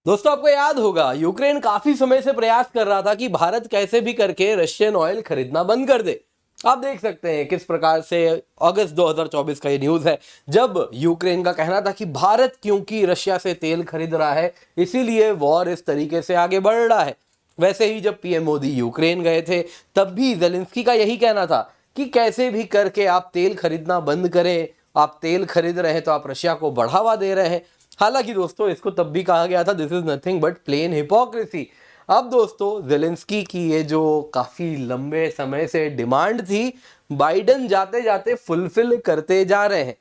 दोस्तों आपको याद होगा यूक्रेन काफी समय से प्रयास कर रहा था कि भारत कैसे भी करके रशियन ऑयल खरीदना बंद कर दे। आप देख सकते हैं किस प्रकार से अगस्त 2024 का ये न्यूज है, जब यूक्रेन का कहना था कि भारत क्योंकि रशिया से तेल खरीद रहा है इसीलिए वॉर इस तरीके से आगे बढ़ रहा है। वैसे ही जब पीएम मोदी यूक्रेन गए थे तब भी जेलेंस्की का यही कहना था कि कैसे भी करके आप तेल खरीदना बंद करें, आप तेल खरीद रहे हैं तो आप रशिया को बढ़ावा दे रहे हैं। हालांकि दोस्तों इसको तब भी कहा गया था this is nothing but plain hypocrisy. अब दोस्तों जेलेंस्की की ये जो काफी लंबे समय से डिमांड थी, बाइडन जाते जाते फुलफिल करते जा रहे हैं।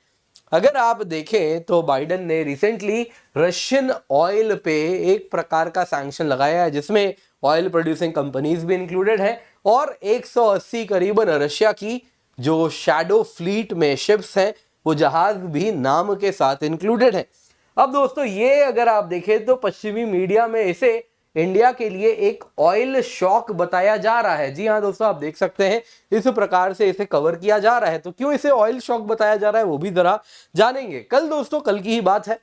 अगर आप देखें तो बाइडन ने रिसेंटली रशियन ऑयल पे एक प्रकार का सैंक्शन लगाया है जिसमें ऑयल प्रोड्यूसिंग कंपनीज भी इंक्लूडेड है और 180 करीबन रशिया की जो शैडो फ्लीट में शिप्स हैं वो जहाज भी नाम के साथ इंक्लूडेड है। अब दोस्तों ये अगर आप देखें तो पश्चिमी मीडिया में इसे इंडिया के लिए एक ऑयल शॉक बताया जा रहा है। जी हाँ दोस्तों, आप देख सकते हैं इस प्रकार से इसे कवर किया जा रहा है। तो क्यों इसे ऑयल शॉक बताया जा रहा है वो भी जरा जानेंगे। कल दोस्तों, कल की ही बात है,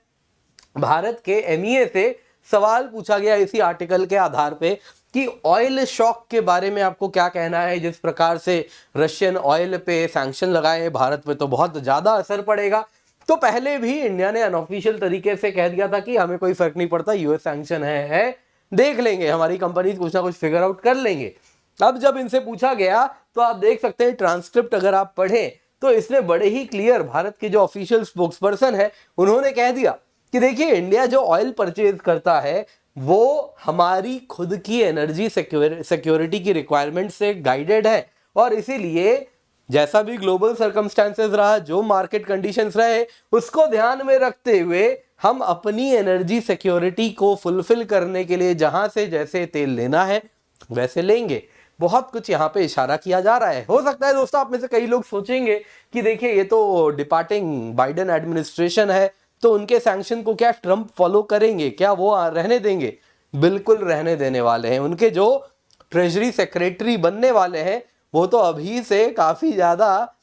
भारत के एमईए से सवाल पूछा गया इसी आर्टिकल के आधार पे कि ऑयल शॉक के बारे में आपको क्या कहना है। जिस प्रकार से रशियन ऑयल पे सैंक्शन लगाए भारत पे तो बहुत ज्यादा असर पड़ेगा। तो पहले भी इंडिया ने अनऑफिशियल तरीके से कह दिया था कि हमें कोई फर्क नहीं पड़ता, यूएस सैंक्शन है देख लेंगे, हमारी कंपनीज कुछ ना कुछ फिगर आउट कर लेंगे। अब जब इनसे पूछा गया तो आप देख सकते हैं ट्रांसक्रिप्ट अगर आप पढ़ें तो इसमें बड़े ही क्लियर भारत के जो ऑफिशियल स्पोक्सपर्सन है उन्होंने कह दिया कि देखिए इंडिया जो ऑयल परचेज करता है वो हमारी खुद की एनर्जी सिक्योरिटी की रिक्वायरमेंट से गाइडेड है और इसीलिए जैसा भी ग्लोबल सर्कमस्टेंसेस रहा, जो मार्केट कंडीशंस रहे, उसको ध्यान में रखते हुए हम अपनी एनर्जी सिक्योरिटी को फुलफिल करने के लिए जहां से जैसे तेल लेना है वैसे लेंगे। बहुत कुछ यहाँ पे इशारा किया जा रहा है। हो सकता है दोस्तों आप में से कई लोग सोचेंगे कि देखिए ये तो डिपार्टिंग बाइडेन एडमिनिस्ट्रेशन है तो उनके सैंक्शन को क्या ट्रंप फॉलो करेंगे, क्या वो रहने देंगे? बिल्कुल रहने देने वाले हैं। उनके जो ट्रेजरी सेक्रेटरी बनने वाले हैं वो तो अभी से काफी ज्यादा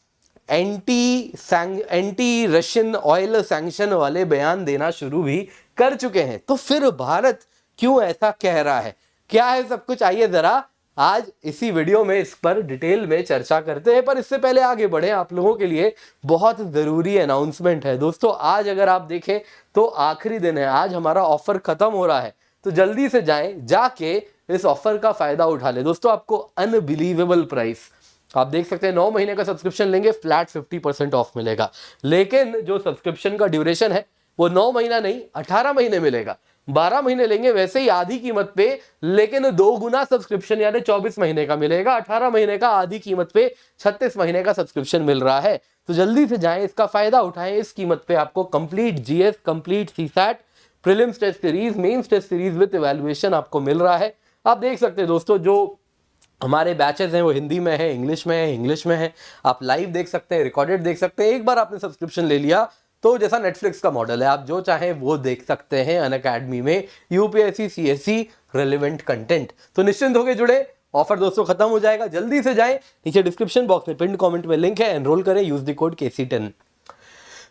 एंटी रशियन ऑयल सैंक्शन वाले बयान देना शुरू भी कर चुके हैं। तो फिर भारत क्यों ऐसा कह रहा है, क्या है सब कुछ, आइए जरा आज इसी वीडियो में इस पर डिटेल में चर्चा करते हैं। पर इससे पहले आगे बढ़े, आप लोगों के लिए बहुत जरूरी अनाउंसमेंट है दोस्तों। आज अगर आप देखें तो आखिरी दिन है, आज हमारा ऑफर खत्म हो रहा है, तो जल्दी से जाएं, जाके इस ऑफर का फायदा उठा ले। दोस्तों आपको अनबिलीवेबल प्राइस, आप देख सकते हैं 9 महीने का सब्सक्रिप्शन लेंगे फ्लैट 50% ऑफ मिलेगा। लेकिन जो सब्सक्रिप्शन का ड्यूरेशन है वो 9 महीना नहीं 18 महीने मिलेगा। 12 महीने लेंगे वैसे ही आधी कीमत पे, लेकिन 2 गुना सब्सक्रिप्शन यानी 24 महीने का मिलेगा। 18 महीने का आधी कीमत पे 36 महीने का सब्सक्रिप्शन मिल रहा है। तो जल्दी से जाएं, इसका फायदा उठाएं। इस कीमत पे आपको complete GS, complete CSAT, prelims test series, mains test series with evaluation आपको मिल रहा है। आप देख सकते हैं दोस्तों जो हमारे बैचेस हैं वो हिंदी में है, इंग्लिश में है, इंग्लिश में है। आप लाइव देख सकते हैं, रिकॉर्डेड देख सकते हैं। एक बार आपने सब्सक्रिप्शन ले लिया तो जैसा नेटफ्लिक्स का मॉडल है, आप जो चाहें वो देख सकते हैं अनअकैडमी में यूपीएससी सीएससी रेलेवेंट कंटेंट। तो निश्चिंत होकर जुड़े, ऑफर दोस्तों खत्म हो जाएगा। जल्दी से जाएं, नीचे डिस्क्रिप्शन बॉक्स में पिन कमेंट में लिंक है, एनरोल करें, यूज द कोड KC10।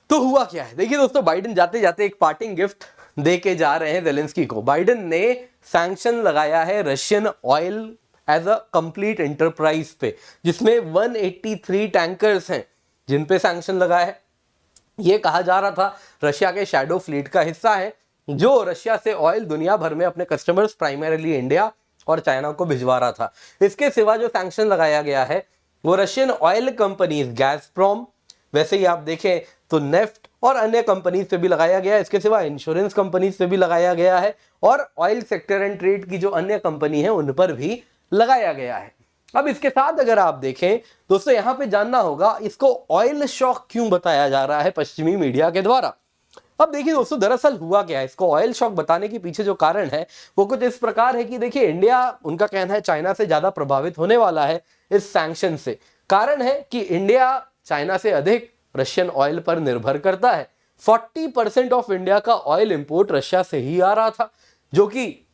तो हुआ क्या है, देखिए दोस्तों, बाइडेन जाते जाते एक पार्टिंग गिफ्ट दे के जा रहे हैं जेलेंस्की को। बाइडेन ने सैंक्शन लगाया है Russian oil as a complete enterprise पे, जिसमें 183 टैंकर्स हैं जिन पे सैंक्शन लगा है। ये कहा जा रहा था रशिया के शैडो फ्लीट का हिस्सा है जो रशिया से ऑयल दुनिया भर में अपने कस्टमर्स प्राइमरीली इंडिया और चाइना को भिजवा रहा था। इसके सिवा जो सैंक्शन लगाया गया है वो रशियन ऑयल कंपनीज गैज़प्रोम, वैसे ही आप देखें तो नेफ्ट और अन्य कंपनीज पे भी लगाया गया है। इसके सिवा इंश्योरेंस कंपनीज पे भी लगाया गया है और ऑयल सेक्टर एंड ट्रेड की जो अन्य कंपनी है उन पर भी लगाया गया है। अब इसके साथ अगर आप देखें दोस्तों, यहां पे जानना होगा इसको ऑयल शॉक क्यों बताया जा रहा है पश्चिमी मीडिया के द्वारा। अब देखिए दोस्तों, दरअसल हुआ क्या है, इसको ऑयल शॉक बताने के पीछे जो कारण है वो कुछ इस प्रकार है कि देखिए इंडिया, उनका कहना है, चाइना से ज्यादा प्रभावित होने वाला है इस सैंक्शन से। कारण है कि इंडिया चाइना से अधिक रशियन ऑयल पर निर्भर करता है। 40% ऑफ इंडिया का ऑयल इंपोर्ट रशिया से ही आ रहा था, जो कि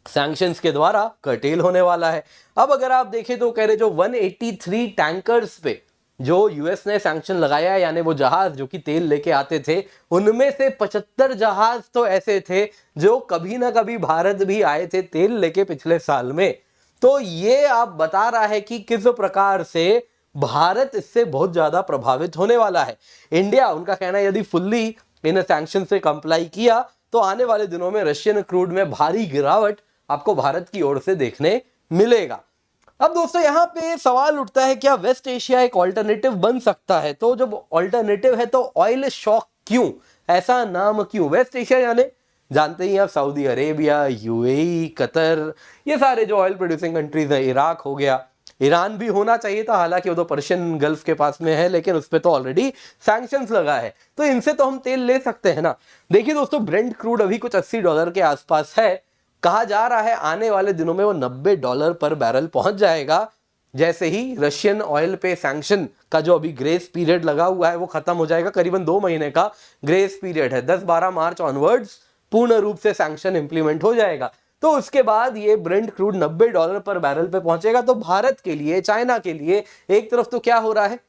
सैंक्शंस के द्वारा कर्टेल होने वाला है। अब अगर आप देखें तो कह रहे जो 183 टैंकर्स पे जो यूएस ने सैंक्शन लगाया, यानी वो जहाज जो कि तेल लेके आते थे, उनमें से 75 जहाज तो ऐसे थे जो कभी ना कभी भारत भी आए थे तेल लेके पिछले साल में। तो ये आप बता रहा है कि किस प्रकार से भारत इससे बहुत ज्यादा प्रभावित होने वाला है। इंडिया, उनका कहना है, यदि फुल्ली इन सैंक्शन से कंप्लाई किया तो आने वाले दिनों में रशियन क्रूड में भारी गिरावट आपको भारत की ओर से देखने मिलेगा। अब दोस्तों यहाँ पे सवाल उठता है, क्या वेस्ट एशिया एक ऑल्टरनेटिव बन सकता है? तो जब ऑल्टरनेटिव है तो ऑयल शॉक क्यों, ऐसा नाम क्यों? वेस्ट एशिया यानी जानते ही आप सऊदी अरेबिया, यूएई, कतर, ये सारे जो ऑयल प्रोड्यूसिंग कंट्रीज है, इराक हो गया, ईरान भी होना चाहिए था, हालांकि वो तो पर्शियन गल्फ के पास में है, लेकिन उस पर तो ऑलरेडी सैंक्शंस लगा है, तो इनसे तो हम तेल ले सकते हैं ना। देखिए दोस्तों, ब्रेंट क्रूड अभी कुछ $80 के आसपास है, कहा जा रहा है आने वाले दिनों में वो $90 पर बैरल पहुंच जाएगा, जैसे ही रशियन ऑयल पे सैंक्शन का जो अभी ग्रेस पीरियड लगा हुआ है वो खत्म हो जाएगा। करीबन 2 महीने का ग्रेस पीरियड है, 10-12 मार्च ऑनवर्ड्स पूर्ण रूप से सैंक्शन इंप्लीमेंट हो जाएगा, तो उसके बाद ये ब्रेंट क्रूड $90 पर बैरल पे पहुंचेगा। तो भारत के लिए, चाइना के लिए, एक तरफ तो क्या हो रहा है,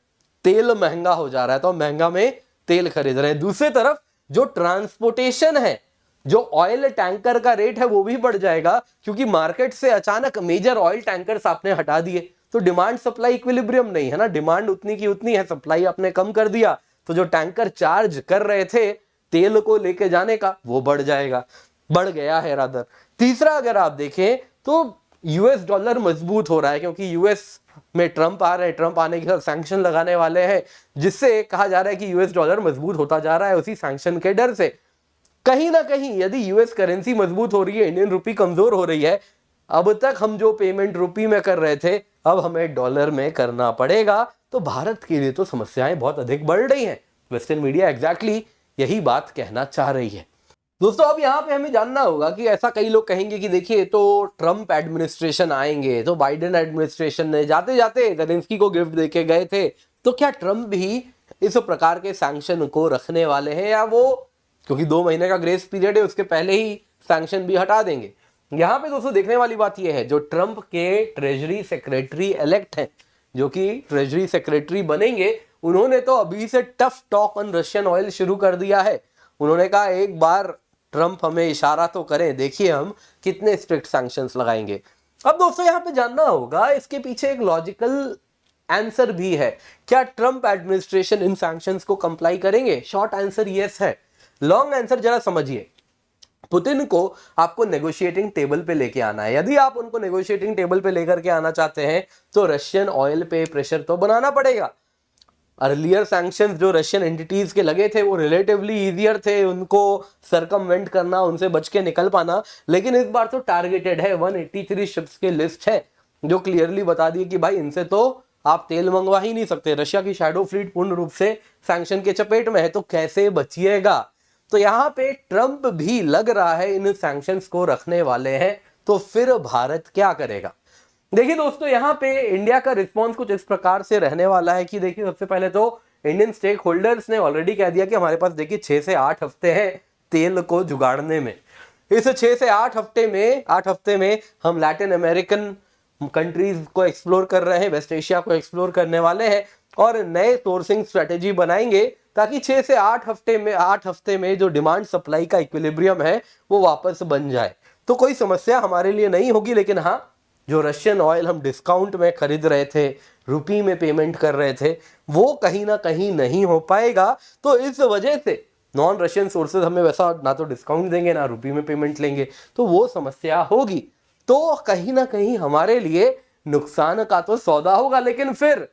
तेल महंगा हो जा रहा है, तो महंगा में तेल खरीद रहे हैं, दूसरी तरफ जो ट्रांसपोर्टेशन है, जो ऑयल टैंकर का रेट है वो भी बढ़ जाएगा, क्योंकि मार्केट से अचानक मेजर ऑयल टैंकर्स आपने हटा दिए, तो डिमांड सप्लाई इक्विलिब्रियम नहीं है ना, डिमांड उतनी की उतनी है, सप्लाई आपने कम कर दिया, तो जो टैंकर चार्ज कर रहे थे तेल को लेके जाने का वो बढ़ जाएगा, बढ़ गया है रादर। तीसरा, अगर आप देखें तो यूएस डॉलर मजबूत हो रहा है, क्योंकि यूएस में ट्रंप आ रहे हैं, ट्रंप आने के साथ सैंक्शन लगाने वाले हैं, जिससे कहा जा रहा है कि यूएस डॉलर मजबूत होता जा रहा है उसी सैंक्शन के डर से। कहीं ना कहीं यदि यूएस करेंसी मजबूत हो रही है, इंडियन रुपी कमजोर हो रही है, अब तक हम जो पेमेंट रुपी में कर रहे थे अब हमें डॉलर में करना पड़ेगा, तो भारत के लिए तो समस्याएं बहुत अधिक बढ़ रही हैं। वेस्टर्न मीडिया एग्जैक्टली यही बात कहना चाह रही है। दोस्तों अब यहाँ पे हमें जानना होगा कि ऐसा कई लोग कहेंगे कि देखिए, तो ट्रंप एडमिनिस्ट्रेशन आएंगे, तो बाइडेन एडमिनिस्ट्रेशन ने जाते जाते ज़ेलेंस्की को गिफ्ट देके गए थे, तो क्या ट्रंप भी इस प्रकार के सैंक्शन को रखने वाले हैं, या वो, क्योंकि 2 महीने का ग्रेस पीरियड है, उसके पहले ही सैंक्शन भी हटा देंगे? यहाँ पे दोस्तों देखने वाली बात यह है, जो ट्रंप के ट्रेजरी सेक्रेटरी इलेक्ट हैं, जो कि ट्रेजरी सेक्रेटरी बनेंगे, उन्होंने तो अभी से tough talk on Russian oil शुरू कर दिया है। उन्होंने कहा एक बार ट्रंप हमें इशारा तो करें, देखिए हम कितने स्ट्रिक्ट सैंक्शंस लगाएंगे। अब दोस्तों यहाँ पे जानना होगा, इसके पीछे एक लॉजिकल आंसर भी है, क्या ट्रंप एडमिनिस्ट्रेशन इन सैंक्शंस को कंप्लाई करेंगे? शॉर्ट आंसर यस है। लॉन्ग आंसर जरा समझिए, पुतिन को आपको नेगोशिएटिंग टेबल पे लेके आना है। यदि आप उनको नेगोशिएटिंग टेबल पे लेकर के आना चाहते हैं तो रशियन ऑयल पे प्रेशर तो बनाना पड़ेगा। अर्लियर सैंक्शंस जो रशियन एंटिटीज के लगे थे वो रिलेटिवली इजियर थे, उनको सरकमवेंट करना, उनसे बच के निकल पाना, लेकिन इस बार तो टारगेटेड है। 183 शिप्स की लिस्ट है जो क्लियरली बता दी कि भाई इनसे तो आप तेल मंगवा ही नहीं सकते। रशिया की शैडो फ्लीट पूर्ण रूप से सैंक्शन के चपेट में है, तो कैसे बचिएगा? तो यहाँ पे ट्रंप भी लग रहा है इन सैंक्शंस को रखने वाले हैं, तो फिर भारत क्या करेगा? देखिए दोस्तों, यहाँ पे इंडिया का रिस्पॉन्स कुछ इस प्रकार से रहने वाला है कि देखिए, सबसे पहले तो इंडियन स्टेक होल्डर्स ने ऑलरेडी कह दिया कि हमारे पास देखिए 6 से 8 हफ्ते हैं तेल को जुगाड़ने में। इस 6 से 8 हफ्ते में हम लैटिन अमेरिकन कंट्रीज को एक्सप्लोर कर रहे हैं, वेस्ट एशिया को एक्सप्लोर करने वाले हैं और नए सोर्सिंग स्ट्रेटेजी बनाएंगे, ताकि 6 से 8 हफ्ते में जो डिमांड सप्लाई का इक्विलिब्रियम है वो वापस बन जाए। तो कोई समस्या हमारे लिए नहीं होगी, लेकिन हाँ, जो रशियन ऑयल हम डिस्काउंट में खरीद रहे थे, रुपी में पेमेंट कर रहे थे, वो कहीं ना कहीं नहीं हो पाएगा। तो इस वजह से नॉन रशियन सोर्सेज हमें वैसा ना तो डिस्काउंट देंगे ना रुपी में पेमेंट लेंगे, तो वो समस्या होगी। तो कहीं ना कहीं हमारे लिए नुकसान का तो सौदा होगा। लेकिन फिर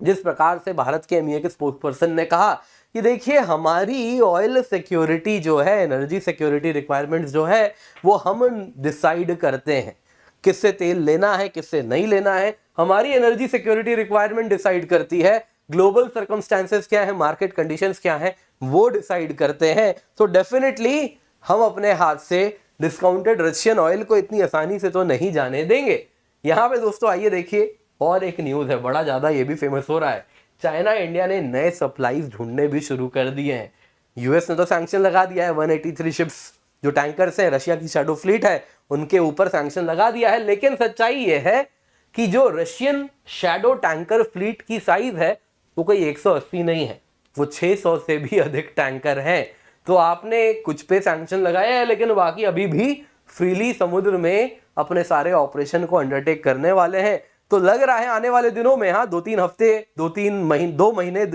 जिस प्रकार से भारत के एमईए के स्पोक्स पर्सन ने कहा कि देखिए, हमारी ऑयल सिक्योरिटी जो है, एनर्जी सिक्योरिटी रिक्वायरमेंट्स जो है, वो हम डिसाइड करते हैं किससे तेल लेना है, किससे नहीं लेना है। हमारी एनर्जी सिक्योरिटी रिक्वायरमेंट डिसाइड करती है, ग्लोबल सर्कमस्टेंसेस क्या है, मार्केट कंडीशंस क्या है, वो डिसाइड करते हैं। तो डेफिनेटली हम अपने हाथ से डिस्काउंटेड रशियन ऑयल को इतनी आसानी से तो नहीं जाने देंगे। यहाँ पे दोस्तों आइए देखिए, और एक न्यूज है, बड़ा ज्यादा ये भी फेमस हो रहा है। चाइना इंडिया ने नए सप्लाईज ढूंढने भी शुरू कर दिए हैं। यूएस ने तो सैंक्शन लगा दिया है, 183 शिप्स जो टैंकर्स है, रशिया की शैडो फ्लीट है, उनके ऊपर सैंक्शन लगा दिया है। लेकिन सच्चाई यह है कि जो रशियन शैडो टैंकर फ्लीट की साइज है वो कोई 180 नहीं है, वो 600 से भी अधिक टैंकर हैं। तो आपने कुछ पे सैंक्शन लगाया है, लेकिन बाकी अभी भी फ्रीली समुद्र में अपने सारे ऑपरेशन को अंडरटेक करने वाले हैं। तो लग रहा है आने वाले दिनों में, हाँ 2-3 हफ्ते, 3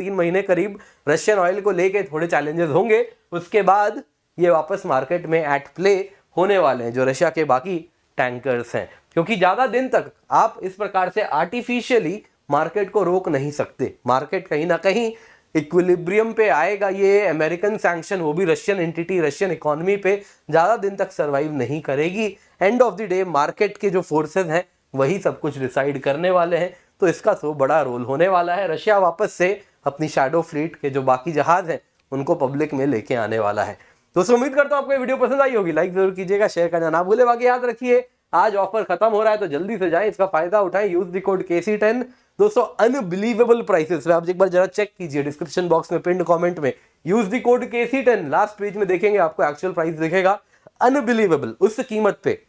महीने करीब रशियन ऑयल को लेके थोड़े चैलेंजेस होंगे। उसके बाद ये वापस मार्केट में एट प्ले होने वाले हैं जो रशिया के बाकी टैंकर्स हैं, क्योंकि ज्यादा दिन तक आप इस प्रकार से आर्टिफिशियली मार्केट को रोक नहीं सकते। मार्केट कहीं ना कहीं इक्विलिब्रियम पे आएगा। ये अमेरिकन सैंक्शन, वो भी रशियन एंटिटी, रशियन इकोनॉमी पे ज्यादा दिन तक सरवाइव नहीं करेगी। End of the day market के जो फोर्सेस हैं वही सब कुछ डिसाइड करने वाले हैं। तो इसका तो बड़ा रोल होने वाला है। रशिया वापस से अपनी शैडो फ्लीट के जो बाकी जहाज हैं उनको पब्लिक में लेके आने वाला है। दोस्तों उम्मीद करता हूं आपको ये वीडियो पसंद आई होगी। लाइक जरूर कीजिएगा, शेयर करना ना भूले। बाकी याद रखिए आज ऑफर खत्म हो रहा है तो जल्दी से जाएं, इसका फायदा उठाएं। Use the code KC10। दोस्तों अनबिलीवेबल प्राइसेस पे आप एक बार जरा चेक कीजिए, डिस्क्रिप्शन बॉक्स में पिन कमेंट में use the code KC10 last page में देखेंगे आपको एक्चुअल प्राइस दिखेगा। अनबिलीवेबल उस कीमत पे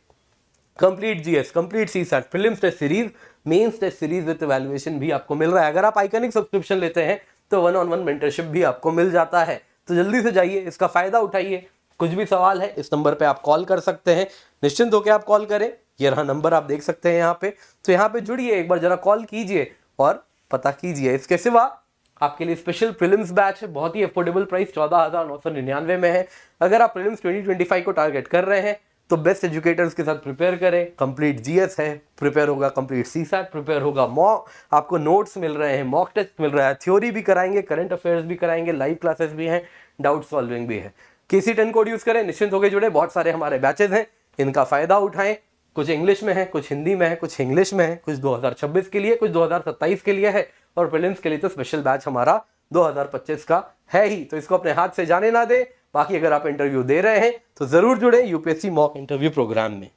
complete GS, complete CSAT, prelims test series, mains test series with evaluation भी आपको मिल रहा है। अगर आप आइकॉनिक सब्सक्रिप्शन लेते हैं तो 1-on-1 मेंटरशिप भी आपको मिल जाता है। तो जल्दी से जाइए, इसका फायदा उठाइए। कुछ भी सवाल है इस नंबर पे आप कॉल कर सकते हैं, निश्चिंत होकर आप कॉल करें। ये रहा नंबर, आप देख सकते हैं यहाँ पे। तो यहाँ पे जुड़िए, एक बार जरा कॉल कीजिए और पता कीजिए। इसके सिवा आपके लिए स्पेशल प्रीलिम्स बैच है, बहुत ही अफोर्डेबल प्राइस 14,999 में है। अगर आप प्रीलिम्स 2025 को टारगेट कर रहे हैं तो बेस्ट एजुकेटर्स के साथ प्रिपेयर करें। कंप्लीट GS है, प्रिपेयर होगा कंप्लीट CSAT, प्रिपेयर होगा मॉक, आपको नोट्स मिल रहे हैं, मॉक टेस्ट मिल रहा है, थ्योरी भी कराएंगे, करंट अफेयर्स भी कराएंगे, लाइव क्लासेस भी हैं, डाउट सॉल्विंग भी है। KC10 कोड यूज करें, निश्चिंत होकर जुड़े। बहुत सारे हमारे बैचेज हैं, इनका फायदा उठाएं। कुछ इंग्लिश में है, कुछ हिंदी में है, कुछ इंग्लिश में है, कुछ 2026 के लिए, कुछ 2027 के लिए है, और प्रीलिम्स के लिए तो स्पेशल बैच हमारा 2025 का है ही। तो इसको अपने हाथ से जाने ना दे। बाकी अगर आप इंटरव्यू दे रहे हैं तो जरूर जुड़े UPSC मॉक इंटरव्यू प्रोग्राम में।